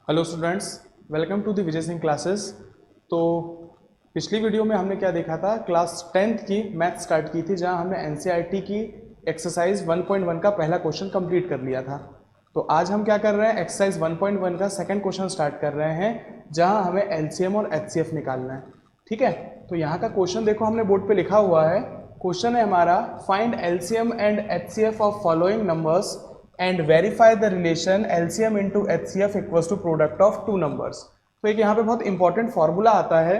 Hello students, welcome to the Vijay Singh classes. तो पिछली video में हमने क्या देखा था, क्लास 10th की मैथ स्टार्ट की थी, जहां हमने एनसीईआरटी की एक्सरसाइज 1.1 का पहला क्वेश्चन कंप्लीट कर लिया था। तो आज हम क्या कर रहे हैं, एक्सरसाइज 1.1 का सेकंड क्वेश्चन स्टार्ट कर रहे हैं, जहां हमें एलसीएम और एचसीएफ निकालना है। ठीक है, तो यहाँ का क्वेश्चन देखो, हमने बोर्ड पे लिखा हुआ है। क्वेश्चन है हमारा, find LCM and HCF of following numbers and verify the relation LCM into HCF equals to product of two numbers। तो एक यहाँ पे बहुत इंपॉर्टेंट फॉर्मूला आता है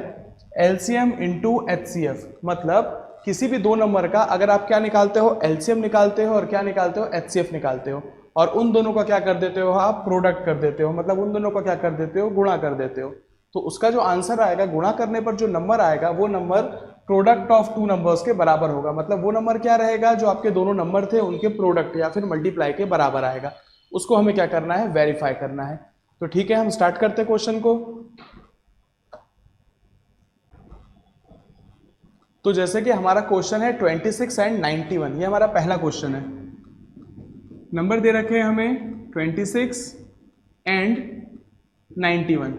LCM into HCF, मतलब किसी भी दो नंबर का अगर आप क्या निकालते हो, LCM निकालते हो और क्या निकालते हो, HCF निकालते हो, और उन दोनों का क्या कर देते हो आप, प्रोडक्ट कर देते हो, मतलब उन दोनों का क्या कर देते हो, गुणा कर देते हो। तो उसका जो आंसर आएगा, गुणा करने पर जो नंबर आएगा, वो number product of two numbers के बराबर होगा। मतलब वो नंबर क्या रहेगा, जो आपके दोनों नंबर थे उनके प्रोडक्ट या फिर मल्टीप्लाई के बराबर आएगा। उसको हमें क्या करना है, वेरीफाई करना है। तो ठीक है, हम स्टार्ट करते हैं क्वेश्चन को। तो जैसे कि हमारा क्वेश्चन है 26 एंड 91, ये हमारा पहला क्वेश्चन है। नंबर दे रखे हैं हमें 26 एंड 91।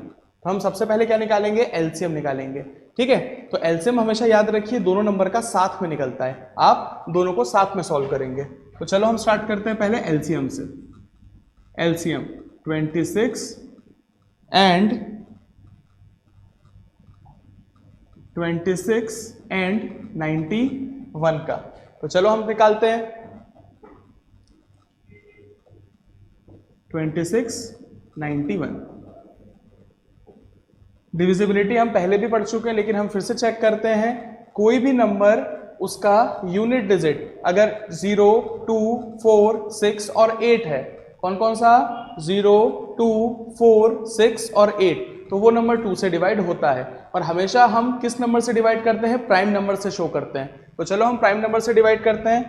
तो हम सबसे पहले क्या निकालेंगे, एलसीएम निकालेंगे। ठीक है, तो एलसीएम हमेशा याद रखिए दोनों नंबर का साथ में निकलता है, आप दोनों को साथ में सॉल्व करेंगे। तो चलो हम स्टार्ट करते हैं पहले एलसीएम से। एलसीएम 26 एंड 91 का। तो चलो हम निकालते हैं 26 91। डिविजिबिलिटी हम पहले भी पढ़ चुके हैं, लेकिन हम फिर से चेक करते हैं। कोई भी नंबर, उसका यूनिट डिजिट अगर 0, 2, 4, 6 और 8 है, कौन कौन सा, 0, 2, 4, 6 और 8, तो वो नंबर 2 से डिवाइड होता है। और हमेशा हम किस नंबर से डिवाइड करते हैं, प्राइम नंबर से शो करते हैं। तो चलो हम प्राइम नंबर से डिवाइड करते हैं।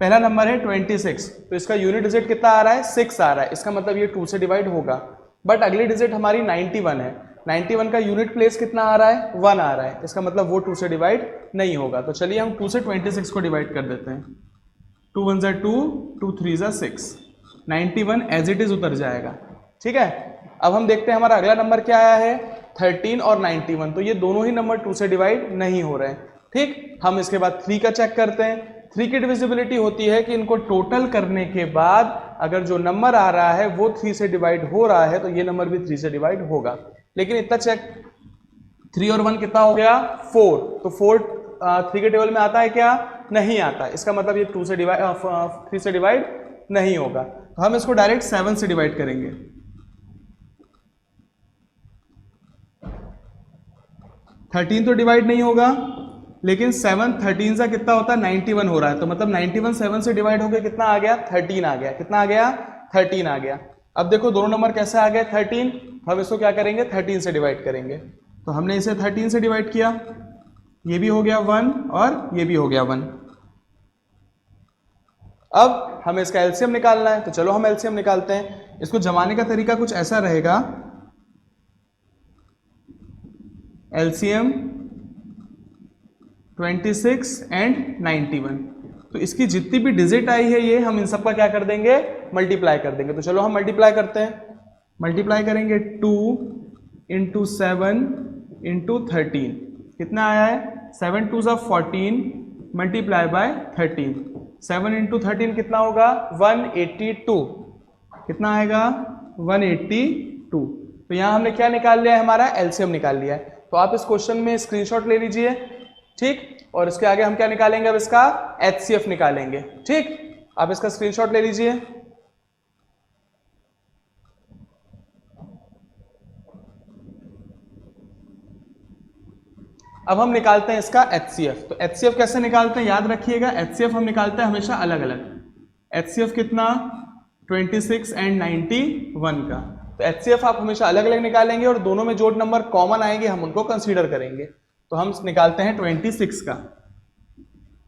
पहला नंबर है 26, तो इसका यूनिट डिजिट कितना आ रहा है, 6 आ रहा है, इसका मतलब ये 2 से डिवाइड होगा। बट अगली डिजिट हमारी 91 है, 91 का यूनिट प्लेस कितना आ रहा है, 1 आ रहा है, इसका मतलब वो 2 से डिवाइड नहीं होगा। तो चलिए हम 2 से 26 को डिवाइड कर देते हैं। 2 1 2, 2 3 6, 91 एज इट इज उतर जाएगा। ठीक है, अब हम देखते हैं हमारा अगला नंबर क्या आया है, 13 और 91। तो ये दोनों ही नंबर 2 से डिवाइड नहीं हो रहे हैं। ठीक, हम इसके बाद 3 का चेक करते हैं। 3 की डिविजिबिलिटी होती है कि इनको टोटल करने के बाद अगर जो नंबर आ रहा है वो 3 से डिवाइड हो रहा है, तो ये नंबर भी 3 से डिवाइड होगा। लेकिन इतना चेक, 3 और 1 कितना हो गया, 4। तो 4 3 के टेबल में आता है क्या, नहीं आता, इसका मतलब ये 3 से डिवाइड नहीं होगा। तो हम इसको डायरेक्ट 7 से डिवाइड करेंगे। 13 तो डिवाइड नहीं होगा, लेकिन 7 13 से कितना होता है, 91 हो रहा है। तो मतलब 91 7 से डिवाइड हो गया, कितना आ गया, 13 आ गया। कितना आ गया, 13 आ गया। अब देखो दोनों नंबर कैसे आ गए, 13। हम इसको क्या करेंगे, 13 से डिवाइड करेंगे। तो हमने इसे 13 से डिवाइड किया, ये भी हो गया 1 और ये भी हो गया 1। अब हमें इसका एलसीएम निकालना है, तो चलो हम एलसीएम निकालते हैं। इसको जमाने का तरीका कुछ ऐसा रहेगा, एलसीएम 26 एंड 91। तो इसकी जितनी भी डिजिट आई है, ये हम इन सब का क्या कर देंगे, मल्टीप्लाई कर देंगे। तो चलो हम मल्टीप्लाई करते हैं। मल्टीप्लाई करेंगे 2 इंटू 7 इंटू 13, कितना आया है, 7 2 ज़ा 14 मल्टीप्लाई बाय 13। 7 इंटू 13 कितना होगा, 182। कितना आएगा, 182। तो यहाँ हमने क्या निकाल लिया है, हमारा एलसीएम निकाल लिया है। तो आप इस क्वेश्चन में स्क्रीनशॉट ले लीजिए। ठीक, और इसके आगे हम क्या निकालेंगे, अब इसका एचसीएफ निकालेंगे। ठीक, आप इसका स्क्रीनशॉट ले लीजिए। अब हम निकालते हैं इसका एचसीएफ। तो एचसीएफ कैसे निकालते हैं, याद रखिएगा, एचसीएफ हम निकालते हैं हमेशा अलग अलग। एचसीएफ कितना, 26 एंड 91 का। तो एचसीएफ आप हमेशा अलग अलग निकालेंगे, और दोनों में जो नंबर कॉमन आएंगे हम उनको कंसीडर करेंगे। तो हम निकालते हैं 26 का।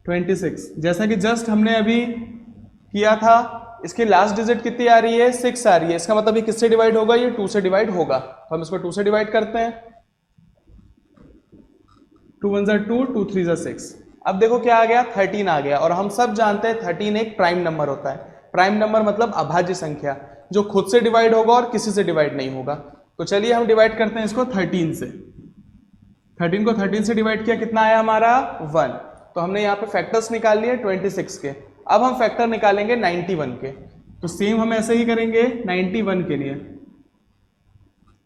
26 जैसा कि जस्ट हमने अभी किया था, इसकी लास्ट डिजिट कितनी आ रही है, 6 आ रही है, इसका मतलब ये किससे डिवाइड होगा, ये 2 से डिवाइड होगा। तो हम इसको 2 से डिवाइड करते हैं। 2 1 ज़ा 2, 2 3 ज़ा 6। अब देखो क्या आ गया, 13 आ गया। और हम सब जानते हैं 13 एक प्राइम नंबर होता है। प्राइम नंबर मतलब अभाज्य संख्या, जो खुद से डिवाइड होगा और किसी से डिवाइड नहीं होगा। तो चलिए हम डिवाइड करते हैं इसको 13 से। 13 को 13 से डिवाइड किया, कितना आया हमारा 1। तो हमने यहाँ पे फैक्टर्स निकाल लिए 26 के। अब हम फैक्टर निकालेंगे 91 के। तो सेम हम ऐसे ही करेंगे 91 के लिए।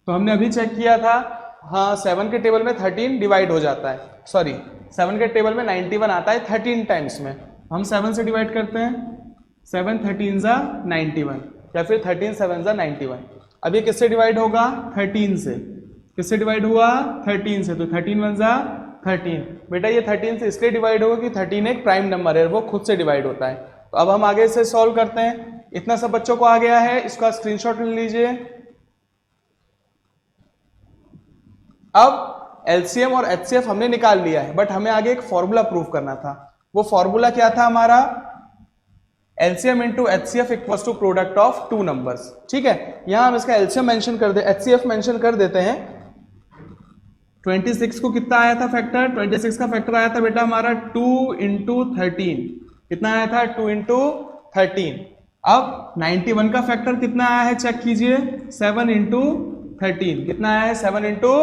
तो हमने अभी चेक किया था, हाँ 7 के टेबल में 13 डिवाइड हो जाता है, सॉरी 7 के टेबल में 91 आता है 13 टाइम्स में। हम 7 से डिवाइड करते हैं, 7 13 ज़ा 91 या फिर 13 7 ज़ा 91। अब ये किससे डिवाइड होगा? 13 से। किससे डिवाइड हुआ? 13 से। तो 13 1 ज़ा 13। बेटा ये 13 से इसलिए डिवाइड होगा कि 13 एक प्राइम नंबर है, वो खुद से डिवाइड होता है। तो अब हम आगे इसे सॉल्व करते हैं। इतना सब बच्चों को आ गया है, इसका स्क्रीनशॉट ले लीजिए। अब एलसीएम और एचसीएफ हमने निकाल लिया है, बट हमें आगे एक फॉर्मूला प्रूव करना था। वो फॉर्मूला क्या था हमारा? LCM into HCF equals to product of two numbers. ठीक है, यहां हम इसका एलसीएम मेंशन कर दे, एचसीएफ मेंशन कर देते हैं। 26 को कितना आया था फैक्टर? 26 का फैक्टर आया था बेटा हमारा 2 इंटू 13। कितना आया था? 2 इंटू 13। अब 91 का फैक्टर कितना आया है चेक कीजिए, 7 इंटू 13। कितना आया है? 7 इंटू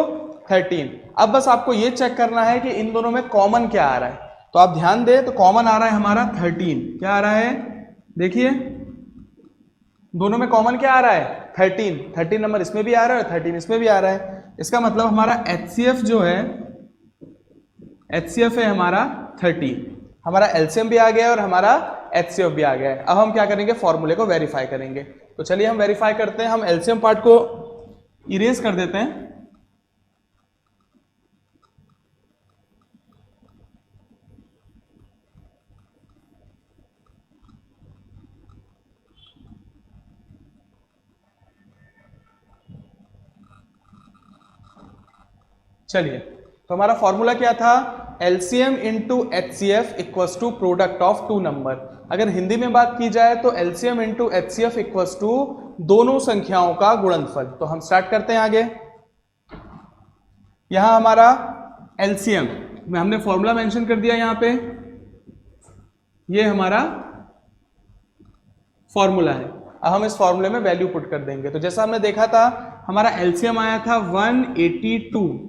13। अब बस आपको ये चेक करना है कि इन दोनों में कॉमन क्या आ रहा है। तो आप ध्यान दें, तो कॉमन आ रहा है हमारा 13। क्या आ रहा है? देखिए दोनों में कॉमन क्या आ रहा है? 13। 13 नंबर इसमें भी आ रहा है और 13 इसमें भी आ रहा है। इसका मतलब हमारा एचसीएफ जो है, एचसीएफ है हमारा 13। हमारा एलसीएम भी आ गया है और हमारा एचसीएफ भी आ गया है। अब हम क्या करेंगे? फॉर्मूले को वेरीफाई करेंगे। तो चलिए हम वेरीफाई करते हैं। हम एलसीएम पार्ट को इरेज कर देते हैं। चलिए, तो हमारा फॉर्मूला क्या था? LCM into HCF equals to product of two number. अगर हिंदी में बात की जाए तो LCM into HCF equals to दोनों संख्याओं का गुणनफल। तो हम स्टार्ट करते हैं आगे। यहां हमारा एलसीएम में हमने फॉर्मूला मेंशन कर दिया यहां पे, ये हमारा फॉर्मूला है। अब हम इस फॉर्मूले में वैल्यू पुट कर देंगे। तो जैसा हमने देखा था, हमारा एलसीएम आया था 182।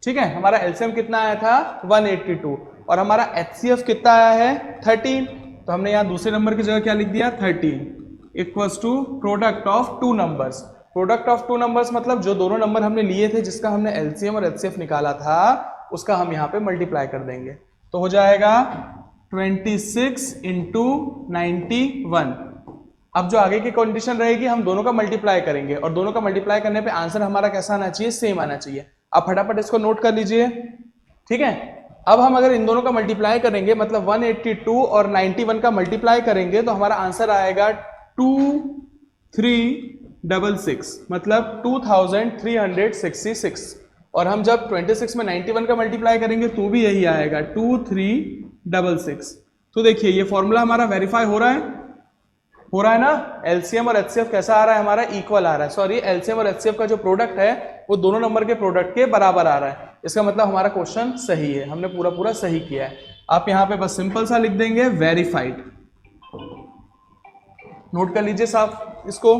ठीक है, हमारा एलसीएम कितना आया था? 182। और हमारा एचसीएफ कितना आया है? 13। तो हमने यहां दूसरे नंबर की जगह क्या लिख दिया? 13 equals to product of two numbers. Product of two numbers मतलब जो दोनों नंबर हमने लिए थे, जिसका हमने एलसीएम और एचसीएफ निकाला था, उसका हम यहां पे मल्टीप्लाई कर देंगे। तो हो जाएगा 26 इंटू 91। अब जो आगे की कंडीशन रहेगी, हम दोनों का मल्टीप्लाई करेंगे और दोनों का मल्टीप्लाई करने पे आंसर हमारा कैसा आना चाहिए? सेम आना चाहिए। आप फटाफट इसको नोट कर लीजिए। ठीक है, अब हम अगर इन दोनों का मल्टीप्लाई करेंगे, मतलब 182 और 91 का मल्टीप्लाई करेंगे, तो हमारा आंसर आएगा 2366, मतलब 2366। और हम जब 26 में 91 का मल्टीप्लाई करेंगे तो भी यही आएगा 2366। तो देखिए ये फॉर्मूला हमारा वेरीफाई हो रहा है ना। एलसीएम और एचसीएफ कैसा आ रहा है? हमारा इक्वल आ रहा है। सॉरी, एलसीएम और एचसीएफ का जो प्रोडक्ट है वो दोनों नंबर के प्रोडक्ट के बराबर आ रहा है। इसका मतलब हमारा क्वेश्चन सही है, हमने पूरा सही किया है। आप यहां पे बस सिंपल सा लिख देंगे वेरीफाइड। नोट कर लीजिए साफ इसको।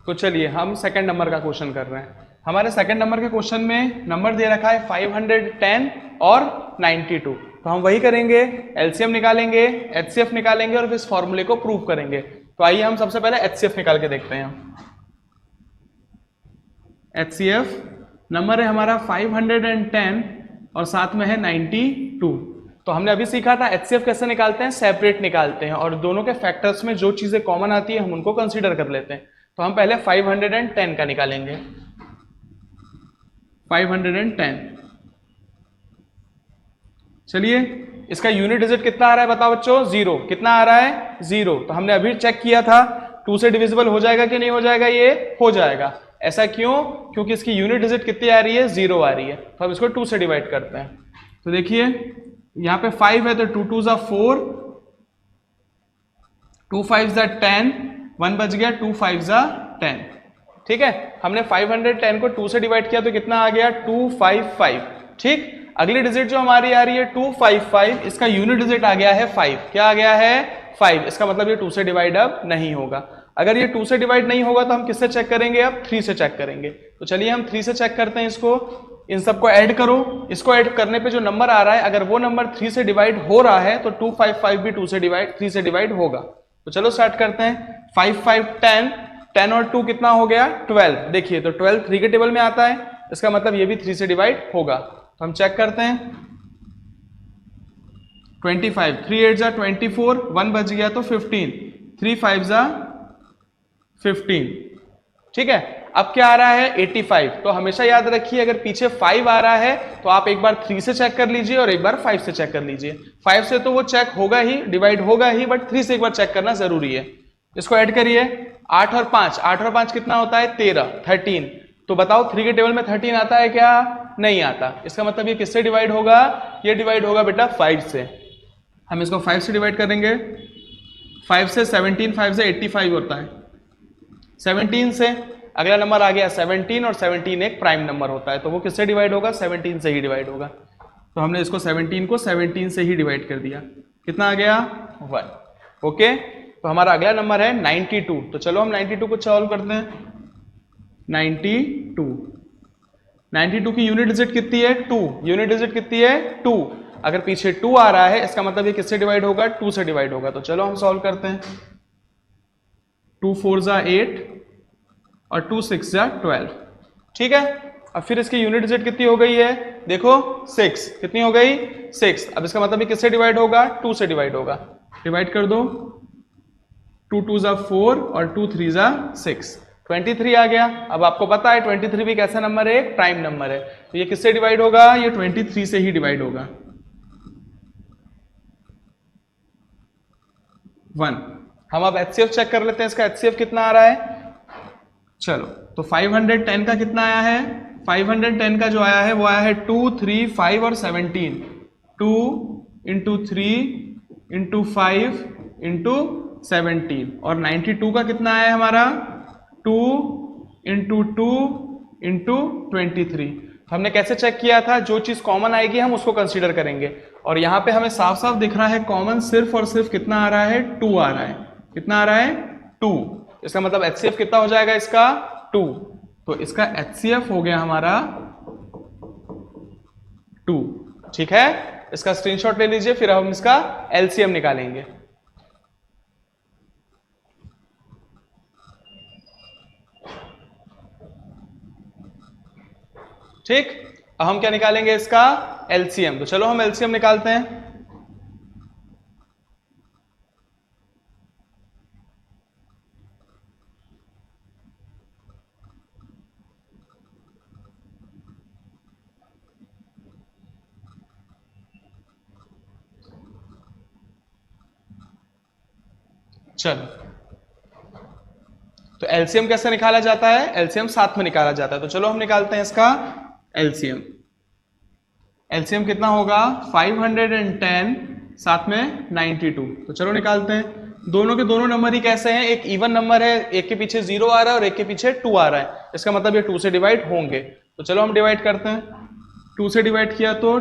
तो चलिए हम सेकंड नंबर का क्वेश्चन कर रहे हैं। हमारे सेकंड नंबर के क्वेश्चन में नंबर दे रखा है 510 और 92। तो हम वही करेंगे, एलसीएम निकालेंगे, एचसीएफ निकालेंगे और फिर इस फॉर्मूले को प्रूव करेंगे। तो आइए हम सबसे पहले एचसीएफ निकाल के देखते हैं। एचसीएफ नंबर है हमारा 510 और साथ में है 92। तो हमने अभी सीखा था एचसीएफ कैसे निकालते हैं, सेपरेट निकालते हैं और दोनों के फैक्टर्स में जो चीजें कॉमन आती है हम उनको कंसीडर कर लेते हैं। तो हम पहले 510 का निकालेंगे। 510, चलिए इसका यूनिट डिजिट कितना आ रहा है बताओ बच्चों? 0। कितना आ रहा है? 0। तो हमने अभी चेक किया था 2 से डिविजिबल हो जाएगा कि नहीं हो जाएगा? ये हो जाएगा। ऐसा क्यों? क्योंकि इसकी यूनिट डिजिट कितनी आ रही है? 0 आ रही है। तो हम इसको 2 से डिवाइड करते हैं। तो देखिए यहां पे 5 है तो 2 2 ज़ा 4, 2 5 ज़ा 10, 1 बच गया, 2 5 ज़ा 10। ठीक है, हमने 510 को 2 से डिवाइड किया तो कितना आ गया? 255। ठीक, अगली डिजिट जो हमारी आ रही है 255, इसका यूनिट डिजिट आ गया है 5। क्या आ गया है 5। इसका मतलब ये 2 से डिवाइड अब नहीं होगा। अगर ये 2 से डिवाइड नहीं होगा तो हम किससे चेक करेंगे, अब 3 से चेक करेंगे। तो चलिए हम 3 से चेक करते हैं इसको। इन सबको ऐड करो, इसको ऐड करने पे जो नंबर आ रहा है अगर वो नंबर 3 से डिवाइड हो रहा है तो 255 भी 3 से डिवाइड होगा। तो चलो स्टार्ट करते हैं। 5 5 10, 10 और 2 कितना हो गया 12। देखिए तो 12 3 के टेबल में आता है, इसका मतलब ये भी 3 से डिवाइड होगा। तो हम चेक करते हैं। 25, 3 8 जा 24, 1 बच गया तो 15, 3 5 जा 15। ठीक है, अब क्या आ रहा है 85। तो हमेशा याद रखिए अगर पीछे 5 आ रहा है तो आप एक बार 3 से चेक कर लीजिए और एक बार 5 से चेक कर लीजिए। 5 से तो वो चेक होगा ही, डिवाइड होगा ही, बट 3 से एक बार चेक करना जरूरी है। इसको ऐड करिए। 8 और 5, 8 और 5 कितना होता है 13, 13। तो बताओ 3 के टेबल में 13 आता है क्या, नहीं आता। इसका मतलब ये किससे डिवाइड होगा, ये डिवाइड होगा बेटा 5 से। हम इसको 5 से डिवाइड करेंगे। 5 से 17, 5 से 85 होता है। 17 से अगला नंबर आ गया 17, और 17 एक प्राइम नंबर होता है, तो वो किससे डिवाइड होगा, 17 से ही डिवाइड होगा। तो हमने इसको 17 को 17 से ही डिवाइड कर दिया। कितना आ गया 1। ओके, तो हमारा अगला नंबर है 92। तो चलो हम 92 को सॉल्व करते हैं। 92 की यूनिट डिजिट कितनी है 2। यूनिट डिजिट कितनी है 2। अगर पीछे 2 आ रहा है इसका मतलब ये किससे डिवाइड होगा, 2 से डिवाइड होगा। तो चलो हम सॉल्व करते हैं। 2 4 जा 8 और 2 6 जा 12। ठीक है, अब फिर इसकी यूनिट डिजिट कितनी हो गई है, देखो 6। कितनी हो गई 6। अब इसका मतलब ये किससे डिवाइड होगा, 2 से डिवाइड होगा। डिवाइड कर दो। 2 2 जा 4 और 2 3 जा 6, 23 आ गया। अब आपको पता है 23 भी कैसा नंबर है, एक प्राइम नंबर है। तो ये किससे डिवाइड होगा, ये 23 से ही डिवाइड होगा। 1। हम अब HCF चेक कर लेते हैं, इसका HCF कितना आ रहा है। चलो तो 510 का कितना आया है, 510 का जो आया है वो आया है 2 3 5 और 17। 2 इंटू 3 इंटू 5 इंटू 17। और 92 का कितना आया है हमारा 2 इंटू 2 इंटू 23। हमने कैसे चेक किया था, जो चीज कॉमन आएगी हम उसको कंसीडर करेंगे। और यहां पे हमें साफ साफ दिख रहा है कॉमन सिर्फ और सिर्फ कितना आ रहा है 2 आ रहा है। कितना आ रहा है 2। इसका मतलब HCF कितना हो जाएगा इसका 2। तो इसका HCF हो गया हमारा 2। ठीक है, इसका स्क्रीनशॉट ले लीजिए, फिर हम इसका LCM निकालेंगे। ठीक, अब हम क्या निकालेंगे इसका LCM। तो चलो हम LCM निकालते हैं। चलो तो LCM कैसे निकाला जाता है, LCM साथ में निकाला जाता है। तो चलो हम निकालते हैं इसका LCM। LCM कितना होगा 510 साथ में 92। तो चलो निकालते हैं। दोनों के दोनों नंबर ही कैसे हैं, एक इवन नंबर है, एक के पीछे 0 आ रहा है और एक के पीछे 2 आ रहा है। इसका मतलब ये 2 से डिवाइड होंगे। तो चलो हम डिवाइड करते हैं। 2 से डिवाइड किया तो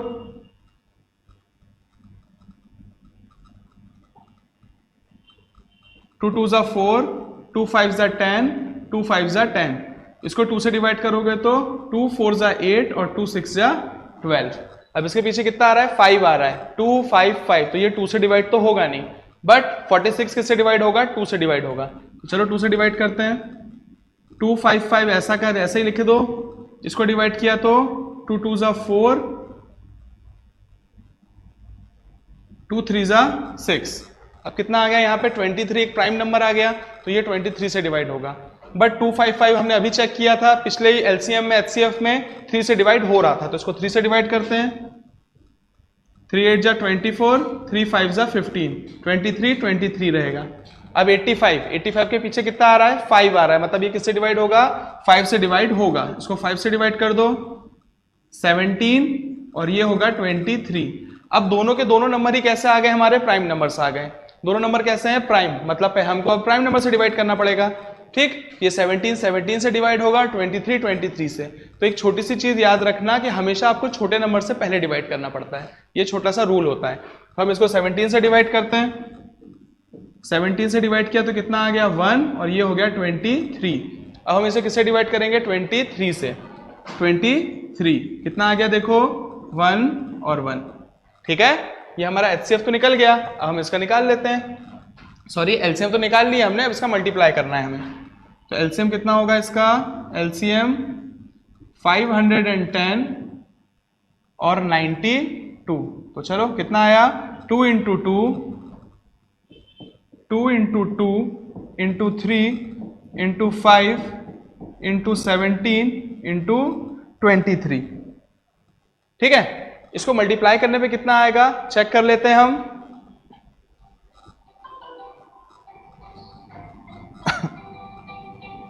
2 2 जा 4, 2 5 जा 10, 2 5 जा 10। इसको 2 से डिवाइड करोगे तो 2 4 जा 8 और 2 6 जा 12। अब इसके पीछे कितना आ रहा है 5 आ रहा है, 2 5 5। तो ये 2 से डिवाइड तो होगा नहीं, बट 46 किससे डिवाइड होगा 2 से डिवाइड होगा। तो चलो 2 से डिवाइड करते हैं। 2 5 5 ऐसा कर ऐसे ही लिख दो। इसको डिवाइड किया तो 2 2 जा 4, 2 3 जा 6। अब कितना आ गया यहाँ पे 23, एक प्राइम नंबर आ गया, तो ये 23 से डिवाइड होगा। बट 255 हमने अभी चेक किया था पिछले ही LCM में HCF में 3 से डिवाइड हो रहा था, तो इसको 3 से डिवाइड करते हैं। 3 8 जा 24, 3 5 जा 15, 23 रहेगा। अब 85 के पीछे कितना आ रहा है 5 आ रहा है, मतलब ये किससे डिवाइड होगा 5 से डिवाइड होगा। इसको 5 से डिवाइड कर दो 17 और ये होगा 23। अब दोनों के दोनों नंबर ही कैसे आ गए, हमारे प्राइम नंबर्स आ गए। दोनों नंबर कैसे हैं प्राइम, मतलब हमको अब प्राइम नंबर से डिवाइड करना पड़ेगा। ठीक, ये 17 से डिवाइड होगा, 23 से। तो एक छोटी सी चीज याद रखना कि हमेशा आपको छोटे नंबर से पहले डिवाइड करना पड़ता है, ये छोटा सा रूल होता है। तो हम इसको 17 से डिवाइड करते हैं, 17 से डिवाइड किया तो कितना आ गया 1 और ये हो गया 23। अब हम इसे किससे डिवाइड करेंगे 23 से, 23 कितना आ गया देखो 1 और 1, ठीक है। ये हमारा HCF तो निकल गया, अब हम इसका निकाल लेते हैं, सॉरी LCM तो निकाल लिया हमने, अब इसका मल्टीप्लाई करना है हमें। तो LCM कितना होगा इसका, LCM 510 और 92, तो चलो कितना आया 2 into 2 into 3 into 5 into 17 into 23, ठीक है। इसको मल्टीप्लाई करने पे कितना आएगा चेक कर लेते हैं हम।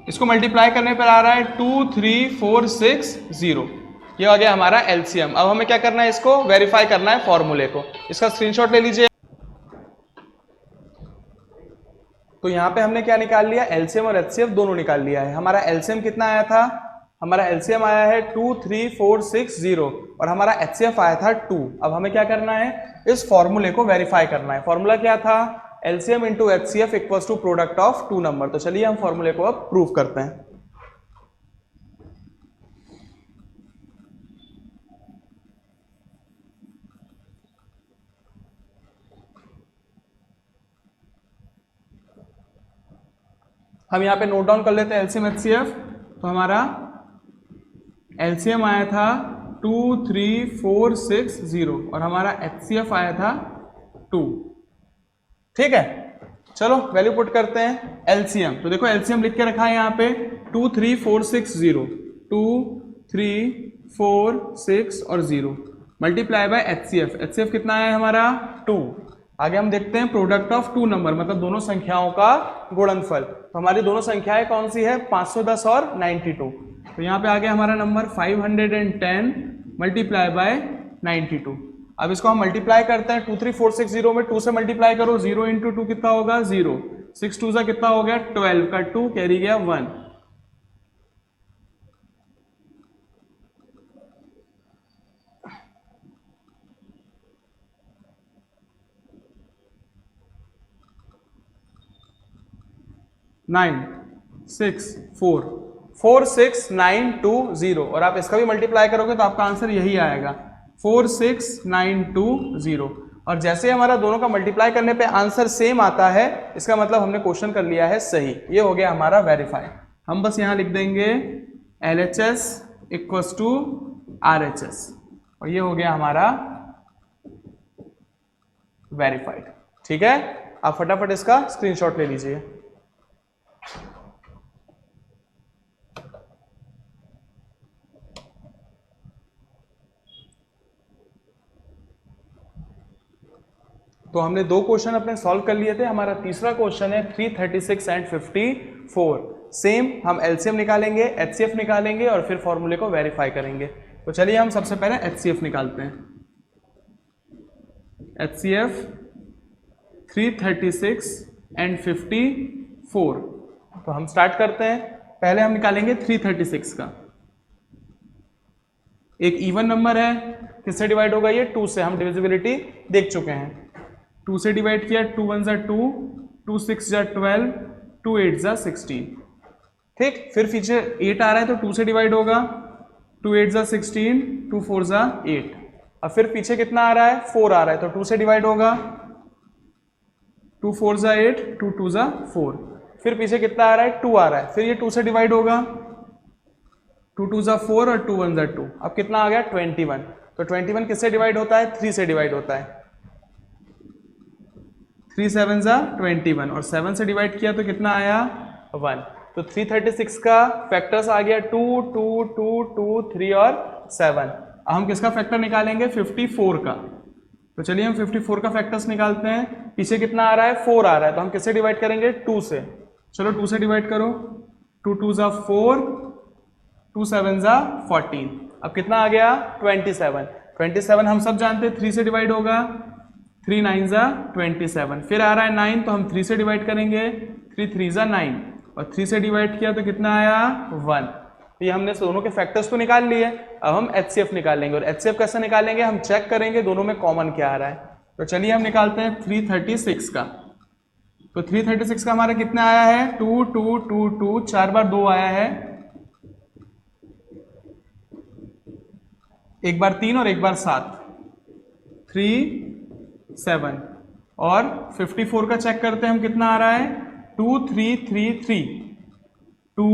इसको मल्टीप्लाई करने पर आ रहा है 23460, ये आ गया हमारा LCM। अब हमें क्या करना है, इसको वेरीफाई करना है फॉर्मूले को, इसका स्क्रीनशॉट ले लीजिए। तो यहां पे हमने क्या निकाल लिया, LCM और HCF दोनों निकाल लिया है। हमारा LCM कितना आया था, हमारा LCM आया है 23460 और हमारा HCF आया था 2। अब हमें क्या करना है, इस फॉर्मूले को वेरीफाई करना है। फॉर्मूला क्या था, LCM into HCF equals to product of 2 number. तो चलिए हम फॉर्मूले को अब प्रूव करते हैं। हम यहाँ पे नोट डाउन कर लेते हैं LCM HCF। तो हमारा LCM आया था 23460 और हमारा HCF आया था 2, ठीक है। चलो वैल्यू पुट करते हैं LCM। तो देखो LCM लिख के रखा है यहाँ पे 23460, 2 3 4 6 और 0 मल्टीप्लाई बाय HCF। HCF कितना है हमारा 2। आगे हम देखते हैं प्रोडक्ट ऑफ 2 नंबर, मतलब दोनों संख्याओं का गुणनफल। तो हमारी दोनों संख्याएं कौन सी है, 510 और 92। तो यहाँ पे आ गया हमारा नंबर 510 मल्टीप्लाई बाय 92। अब इसको हम मल्टीप्लाई करते हैं 23460 में 2 से मल्टीप्लाई करो, 0 इंटू 2 कितना होगा 0, 6 2 सा कितना हो गया 12 का 2 कैरी गया 1। नाइन 6 4 4 6 9 2 0 और आप इसका भी मल्टीप्लाई करोगे तो आपका आंसर यही आएगा 4 6 9 2 0। और जैसे हमारा दोनों का मल्टीप्लाई करने पे आंसर सेम आता है, इसका मतलब हमने क्वेश्चन कर लिया है सही। ये हो गया हमारा वेरीफाई। हम बस यहां लिख देंगे LHS इक्वल्स टू RHS और ये हो गया हमारा वेरीफाइड, ठीक है। आप फटाफट इसका स्क्रीनशॉट ले लीजिए। तो हमने 2 क्वेश्चन अपने सॉल्व कर लिए थे। हमारा तीसरा क्वेश्चन है 336 एंड 54। सेम हम LCM निकालेंगे, HCF निकालेंगे और फिर फॉर्मूले को वेरीफाई करेंगे। तो चलिए हम सबसे पहले HCF निकालते हैं। HCF 336 and 54। तो हम स्टार्ट करते हैं। पहले हम निकालेंगे 336 का। एक इवन नंबर है, किससे डिवाइड होगा ये 2 से। हम डिविजिबिलिटी देख चुके हैं। 2 से डिवाइड किया, 2 1 जा 2, 2 6 जा 12, 2 8 जा 16, ठीक। फिर पीछे 8 आ रहा है तो 2 से डिवाइड होगा, 2 8 जा 16, 2 4 जा 8। अब फिर पीछे कितना आ रहा है 4 आ रहा है तो 2 से डिवाइड होगा, 2 4 जा 8, 2 2 जा 4। फिर पीछे कितना आ रहा है 2 आ रहा है, फिर ये 2 से डिवाइड होगा, 2 2 जा 4 और 2 1 जा 2। अब कितना आ गया 21। तो 21 किससे डिवाइड होता है 3 से डिवाइड होता है, 3 7 जा 21 और 7 से डिवाइड किया तो कितना आया 1। तो 336 का फैक्टर्स आ गया 2 2 2 2 3 और 7। अब हम किसका फैक्टर निकालेंगे 54 का। तो चलिए हम 54 का फैक्टर्स निकालते हैं। पीछे कितना आ रहा है 4 आ रहा है तो हम किससे डिवाइड करेंगे 2 से। चलो 2 से डिवाइड करो, 2 2 जा 4, 2 7 जा 14। अब कितना आ गया 27। 27 हम सब जानते हैं 3 से डिवाइड होगा, 3 9 जा 27। फिर आ रहा है 9 तो हम 3 से डिवाइड करेंगे, 3 3 जा 9 और 3 से डिवाइड किया तो कितना आया 1। तो ये हमने दोनों के फैक्टर्स तो निकाल लिए। अब हम HCF निकालेंगे और HCF कैसे निकालेंगे, हम चेक करेंगे दोनों में कॉमन क्या आ रहा है। तो चलिए हम निकालते हैं 336 का। तो 336 का हमारा कितना आया है 2 2 2 2, 4 बार 2 आया है, एक बार 3 और एक बार 7, 3 7। और 54 का चेक करते हैं हम कितना आ रहा है 2 3 3 3, 2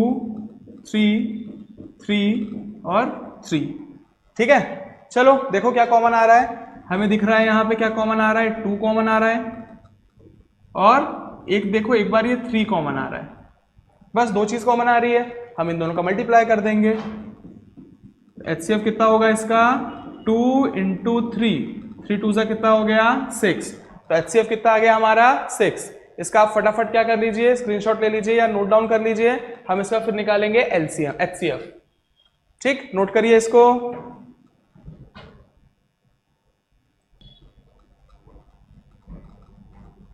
3 3 और 3। ठीक है, चलो देखो क्या कॉमन आ रहा है। हमें दिख रहा है यहाँ पे क्या कॉमन आ रहा है 2 कॉमन आ रहा है, और एक देखो एक बार ये 3 कॉमन आ रहा है। बस 2 चीज कॉमन आ रही है, हम इन दोनों का मल्टीप्लाई कर देंगे। HCF कितना होगा इसका 2 इंटू 3 2 सा कितना हो गया 6। तो HCF कितना आ गया हमारा 6। इसका आप फटाफट क्या कर लीजिए, स्क्रीनशॉट ले लीजिए या नोट डाउन कर लीजिए। हम इसका फिर निकालेंगे LCM HCF। ठीक, नोट करिए इसको।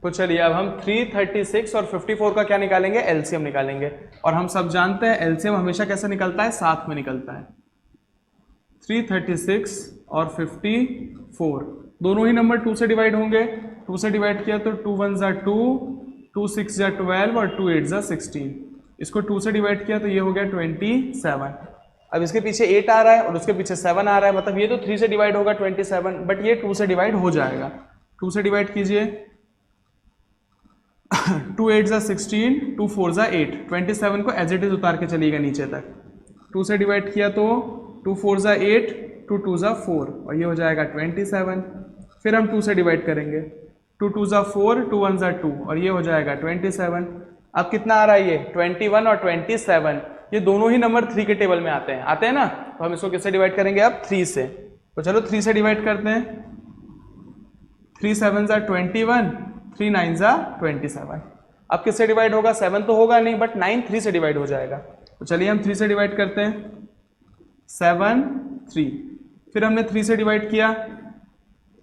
तो चलिए अब हम 336 और 54 का क्या निकालेंगे LCM निकालेंगे। और हम सब जानते हैं LCM हमेशा कैसे निकलता है, साथ में निकलता है। 336 और 54 दोनों ही नंबर 2 से डिवाइड होंगे। 2 से डिवाइड किया तो 2 1 जा 2, 2 6 जा 12 और 2 8 जा 16। इसको 2 से डिवाइड किया तो ये हो गया 27। अब इसके पीछे 8 आ रहा है और उसके पीछे 7 आ रहा है, मतलब ये तो 3 से डिवाइड होगा 27, बट ये 2 से डिवाइड हो जाएगा। 2 से डिवाइड कीजिए 2 8 जा 16, 2 4 जा 8, 27 को एज इट इज उतार के चलिएगा नीचे तक। 2 से डिवाइड किया तो 2 4 जा 8, 2 2 जा 4 और ये हो जाएगा 27। फिर हम 2 से डिवाइड करेंगे 2 2 जा 4, 2 1 जा 2 और ये हो जाएगा 27। अब कितना आ रहा है ये 21 और 27, ये दोनों ही नंबर 3 के टेबल में आते हैं ना। तो हम इसको किससे डिवाइड करेंगे अब 3 से। तो चलो 3 से डिवाइड करते हैं। 3 7 जा 21, 3 9 जा 27। अब किससे डिवाइड होगा, 7 तो होगा नहीं, बट 9 3 से डिवाइड हो जाएगा। तो चलिए हम 3 से डिवाइड करते हैं 7 3। फिर हमने 3 से डिवाइड किया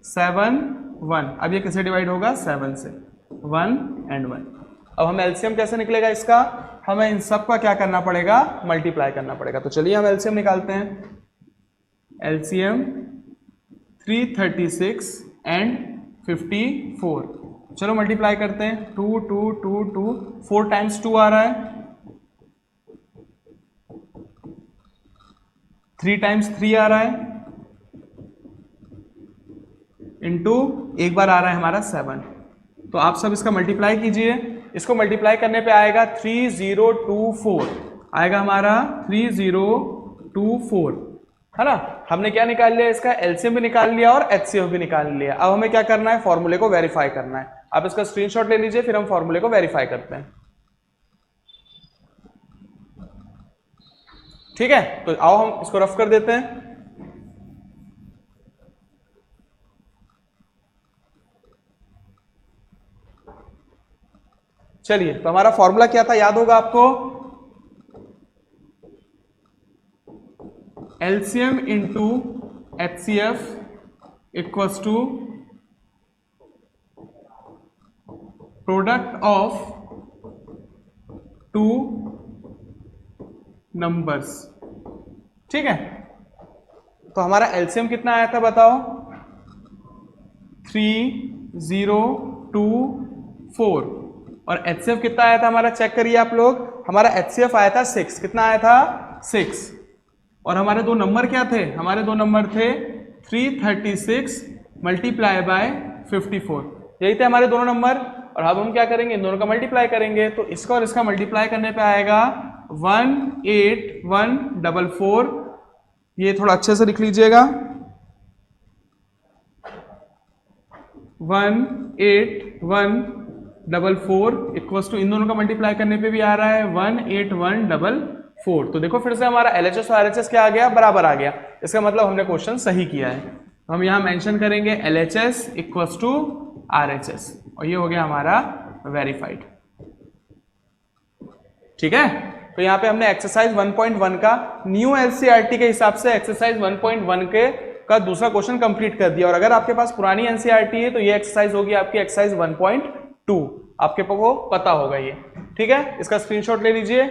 7 1। अब ये किससे डिवाइड होगा 7 से, 1 and 1। अब हम LCM कैसे निकलेगा इसका, हमें इन सब का क्या करना पड़ेगा, मल्टीप्लाई करना पड़ेगा। तो चलिए हम LCM निकालते हैं। LCM 336 and 54। चलो मल्टीप्लाई करते हैं 2 2 2 2, 4 टाइम्स 2 आ रहा है, 3 टाइम्स 3 आ रहा है, इंटू एक बार आ रहा है हमारा 7। तो आप सब इसका मल्टीप्लाई कीजिए। इसको मल्टीप्लाई करने पे आएगा 3024, आएगा हमारा 3024, है ना। हमने क्या निकाल लिया, इसका LCM भी निकाल लिया और HCF भी निकाल लिया। अब हमें क्या करना है, फॉर्मूले को वेरीफाई करना है। आप इसका स्क्रीनशॉट ले लीजिए, फिर हम फॉर्मूले को वेरीफाई करते हैं। ठीक है, तो आओ हम इसको रफ कर देते हैं। चलिए, तो हमारा फॉर्मूला क्या था, याद होगा आपको, LCM into HCF equals to product of 2 numbers. ठीक है, तो हमारा LCM कितना आया था बताओ, 3024। और HCF कितना आया था हमारा, चेक करिए आप लोग। हमारा HCF आया था 6। कितना आया था 6। और हमारे दो नंबर क्या थे, हमारे दो नंबर थे 336 मल्टीप्लाई बाय 54, यही थे हमारे दोनों नंबर। और अब हम क्या करेंगे, इन दोनों का मल्टीप्लाई करेंगे। तो इसका और इसका मल्टीप्लाई करने पे आएगा 18144। ये थोड़ा अच्छे से लिख लीजिएगा, 18144 इक्वल्स टू, इन दोनों का मल्टीप्लाई करने पे भी आ रहा है 18144। तो देखो फिर से हमारा LHS और RHS क्या आ गया, बराबर आ गया। इसका मतलब हमने क्वेश्चन सही किया है। तो हम यहां मेंशन करेंगे LHS इक्वल्स टू RHS और ये हो गया हमारा वेरीफाइड। ठीक है, तो यहाँ पे हमने एक्सरसाइज 1.1 का न्यू NCERT के हिसाब से एक्सरसाइज 1.1 का दूसरा क्वेश्चन कंप्लीट कर दिया। और अगर आपके पास पुरानी NCERT है तो ये एक्सरसाइज होगी आपकी एक्सरसाइज 1.2, आपके को पता होगा ये। ठीक है, इसका स्क्रीनशॉट ले लीजिए।